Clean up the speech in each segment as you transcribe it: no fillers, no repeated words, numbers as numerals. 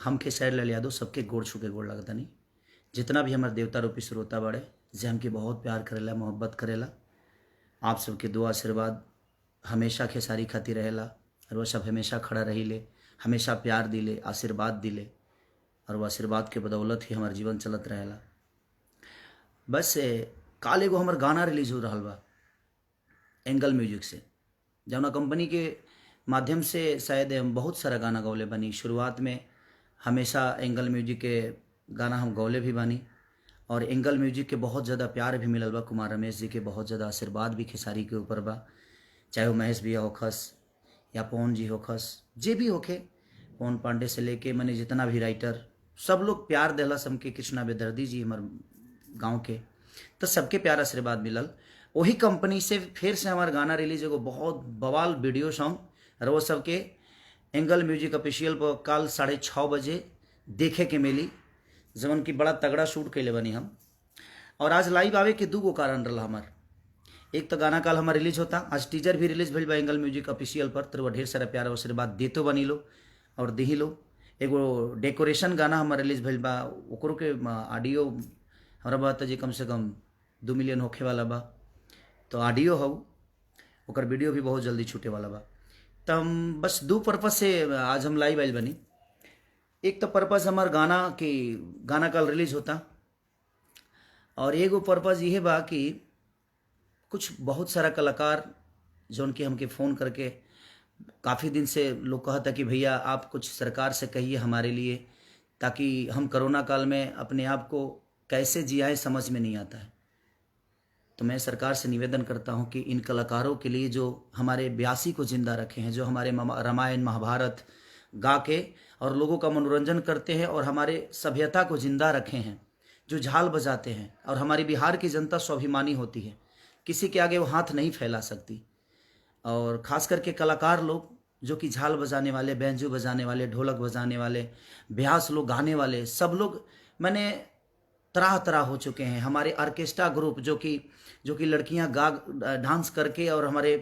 हम खेसारी लाल यादव सबके गोड़ छू के गोड़ लगता नहीं, जितना भी हमारे देवता रूपी श्रोता बड़े जे हमके बहुत प्यार करेला, मोहब्बत करेला। आप सबके दुआ आशीर्वाद हमेशा खेसारी खाती रहेला और वह सब हमेशा खड़ा रही ले, हमेशा प्यार दिले, आशीर्वाद दिले और वह आशीर्वाद के बदौलत ही हमार जीवन चलत रहेला। बस काल एगो हमार गाना रिलीज हो रहा बा एंगल म्यूजिक से, जौना कंपनी के माध्यम से शायद हम बहुत सारा गाना गौले बनी। शुरुआत में हमेशा एंगल म्यूजिक के गाना हम गौले भी बनी और एंगल म्यूजिक के बहुत ज़्यादा प्यार भी मिलल बा। कुमार रमेश जी के बहुत ज़्यादा आशीर्वाद भी खेसारी के ऊपर बा, चाहे वो महेश भैया होखस या पवन जी होखस, जे भी होखे, पवन पांडे से लेके मैंने जितना भी राइटर सब लोग प्यार दिलस हमके। कृष्णा बेदर्दी जी हमार गाँव के, तो सबके प्यार आशीर्वाद मिलल। वही कंपनी से फिर से हमारा गाना रिलीज एगो बहुत बवाल वीडियो सॉन्ग और वो सबके एंगल म्यूजिक ऑफिशियल पर कल 6:30 बजे देखे के मिली, जवन की बड़ा तगड़ा शूट कैले बनी हम। और आज लाइव आवे के दूगो कारण रहा हमार। एक तो गाना कल हमार रिलीज होता, आज टीजर भी रिलीज भइल बा एंगल म्यूजिक ऑफिशियल पर, तो ढेर सारा प्यार आशीर्वाद देतो बनी लो और दिही लो। एगो डेकोरेशन गाना हमार रिलीज भइल बा, ओकरो के ऑडियो हमारा बात जी कम से कम 2 मिलियन होखे वाला बा, तो ऑडियो हो ओकर वीडियो भी बहुत जल्दी छूटे वाला बा। तो हम बस 2 पर्पज से आज हम लाइव आइल बनी। एक तो पर्पज हमार गाना कल रिलीज होता और एगो पर्पज ये बा कि कुछ बहुत सारा कलाकार जौन कि हमके फ़ोन करके काफ़ी दिन से लोग कहता कि भैया आप कुछ सरकार से कहिए हमारे लिए, ताकि हम कोरोना काल में अपने आप को कैसे जियाए समझ में नहीं आता है। तो मैं सरकार से निवेदन करता हूं कि इन कलाकारों के लिए जो हमारे ब्यासी को जिंदा रखे हैं, जो हमारे रामायण महाभारत गा के और लोगों का मनोरंजन करते हैं और हमारे सभ्यता को जिंदा रखे हैं, जो झाल बजाते हैं, और हमारी बिहार की जनता स्वाभिमानी होती है, किसी के आगे वो हाथ नहीं फैला सकती। और ख़ास करके कलाकार लोग जो कि झाल बजाने वाले, बैंजो बजाने वाले, ढोलक बजाने वाले, ब्यास लोग गाने वाले, सब लोग मैंने तरह तरह हो चुके हैं। हमारे ऑर्केस्ट्रा ग्रुप जो कि लड़कियां डांस करके और हमारे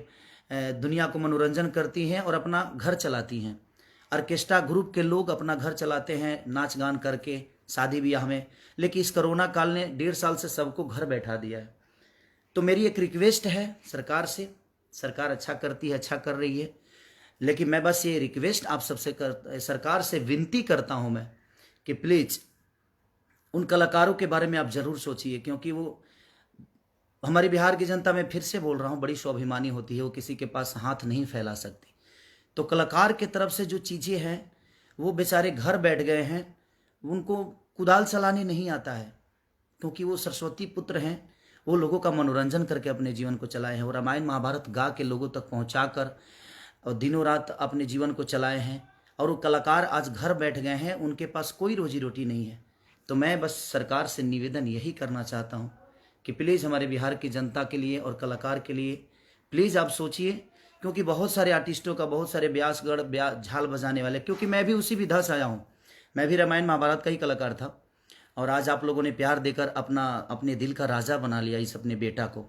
दुनिया को मनोरंजन करती हैं और अपना घर चलाती हैं। ऑर्केस्ट्रा ग्रुप के लोग अपना घर चलाते हैं नाच गान करके शादी ब्याह में, लेकिन इस कोरोना काल ने 1.5 साल से सबको घर बैठा दिया है। तो मेरी एक रिक्वेस्ट है सरकार से, सरकार अच्छा करती है, अच्छा कर रही है, लेकिन मैं बस ये रिक्वेस्ट आप सबसे सरकार से विनती करता हूँ मैं कि प्लीज़ उन कलाकारों के बारे में आप ज़रूर सोचिए, क्योंकि वो हमारी बिहार की जनता, मैं फिर से बोल रहा हूँ, बड़ी स्वाभिमानी होती है, वो किसी के पास हाथ नहीं फैला सकती। तो कलाकार के तरफ से जो चीज़ें हैं वो बेचारे घर बैठ गए हैं, उनको कुदाल चलाने नहीं आता है, क्योंकि वो सरस्वती पुत्र हैं, वो लोगों का मनोरंजन करके अपने जीवन को चलाए हैं और रामायण महाभारत गा के लोगों तक पहुँचा कर और दिनों रात अपने जीवन को चलाए हैं। और वो कलाकार आज घर बैठ गए हैं, उनके पास कोई रोजी रोटी नहीं है। तो मैं बस सरकार से निवेदन यही करना चाहता हूँ कि प्लीज़ हमारे बिहार की जनता के लिए और कलाकार के लिए प्लीज़ आप सोचिए, क्योंकि बहुत सारे आर्टिस्टों का, बहुत सारे ब्यासगढ़ झाल बजाने वाले, क्योंकि मैं भी उसी विधा से आया हूँ, मैं भी रामायण महाभारत का ही कलाकार था। और आज आप लोगों ने प्यार देकर अपने दिल का राजा बना लिया इस अपने बेटा को।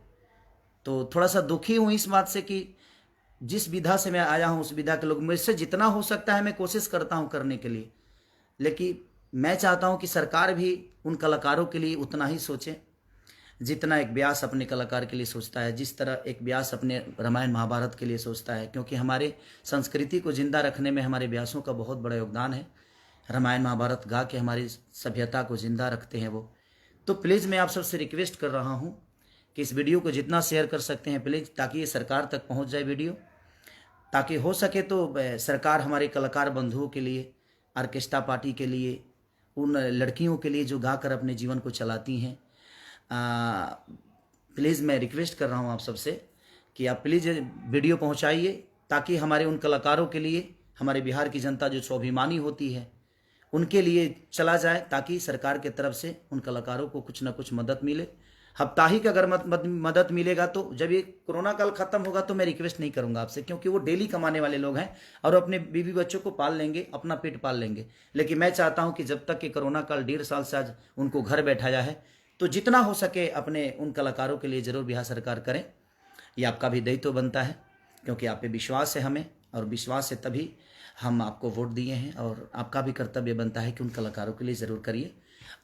तो थोड़ा सा दुखी हूँ इस बात से कि जिस विधा से मैं आया हूँ उस विधा के लोग, मुझसे जितना हो सकता है मैं कोशिश करता हूँ करने के लिए, लेकिन मैं चाहता हूं कि सरकार भी उन कलाकारों के लिए उतना ही सोचे जितना एक व्यास अपने कलाकार के लिए सोचता है, जिस तरह एक व्यास अपने रामायण महाभारत के लिए सोचता है, क्योंकि हमारे संस्कृति को जिंदा रखने में हमारे व्यासों का बहुत बड़ा योगदान है। रामायण महाभारत गा के हमारी सभ्यता को जिंदा रखते हैं वो। तो प्लीज़ मैं आप सबसे रिक्वेस्ट कर रहा हूँ कि इस वीडियो को जितना शेयर कर सकते हैं प्लीज़, ताकि ये सरकार तक पहुँच जाए वीडियो, ताकि हो सके तो सरकार हमारे कलाकार बंधुओं के लिए, ऑर्केस्ट्रा पार्टी के लिए, उन लड़कियों के लिए जो गाकर अपने जीवन को चलाती हैं, प्लीज़ मैं रिक्वेस्ट कर रहा हूँ आप सबसे कि आप प्लीज़ वीडियो पहुँचाइए, ताकि हमारे उन कलाकारों के लिए, हमारे बिहार की जनता जो स्वाभिमानी होती है उनके लिए चला जाए, ताकि सरकार के तरफ से उन कलाकारों को कुछ ना कुछ मदद मिले। हफ्ताही का अगर मदद मिलेगा तो जब ये कोरोना काल खत्म होगा तो मैं रिक्वेस्ट नहीं करूंगा आपसे, क्योंकि वो डेली कमाने वाले लोग हैं और अपने बीवी बच्चों को पाल लेंगे, अपना पेट पाल लेंगे। लेकिन मैं चाहता हूं कि जब तक कि कोरोना काल 1.5 साल से आज उनको घर बैठाया है, तो जितना हो सके अपने उन कलाकारों के लिए ज़रूर बिहार सरकार करें। ये आपका भी दायित्व बनता है, क्योंकि आप पे विश्वास है हमें और विश्वास से तभी हम आपको वोट दिए हैं, और आपका भी कर्तव्य बनता है कि उन कलाकारों के लिए ज़रूर करिए।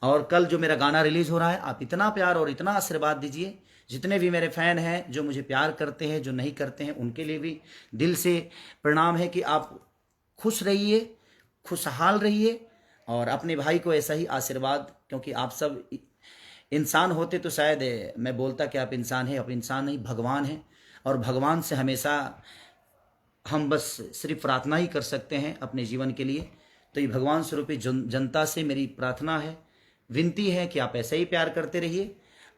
और कल जो मेरा गाना रिलीज़ हो रहा है, आप इतना प्यार और इतना आशीर्वाद दीजिए। जितने भी मेरे फ़ैन हैं, जो मुझे प्यार करते हैं, जो नहीं करते हैं, उनके लिए भी दिल से प्रणाम है कि आप खुश रहिए, खुशहाल रहिए, और अपने भाई को ऐसा ही आशीर्वाद, क्योंकि आप सब इंसान होते तो शायद मैं बोलता कि आप इंसान हैं, आप इंसान नहीं, भगवान हैं। और भगवान से हमेशा हम बस सिर्फ प्रार्थना ही कर सकते हैं अपने जीवन के लिए। तो ये भगवान स्वरूपी जनता से मेरी प्रार्थना है, विनती है कि आप ऐसे ही प्यार करते रहिए।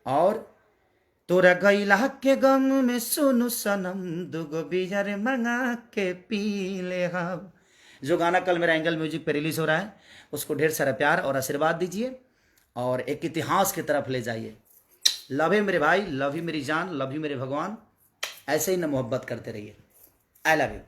और तोरा गैला के गम में सुनु सनम, दुगो बियर मंगा के पी ले हम, जो गाना कल मेरा एंगल म्यूजिक पे रिलीज हो रहा है, उसको ढेर सारा प्यार और आशीर्वाद दीजिए और एक इतिहास की तरफ ले जाइए। लव यू मेरे भाई, लव यू मेरी जान, लव यू मेरे भगवान। ऐसे ही ना मोहब्बत करते रहिए। I love you.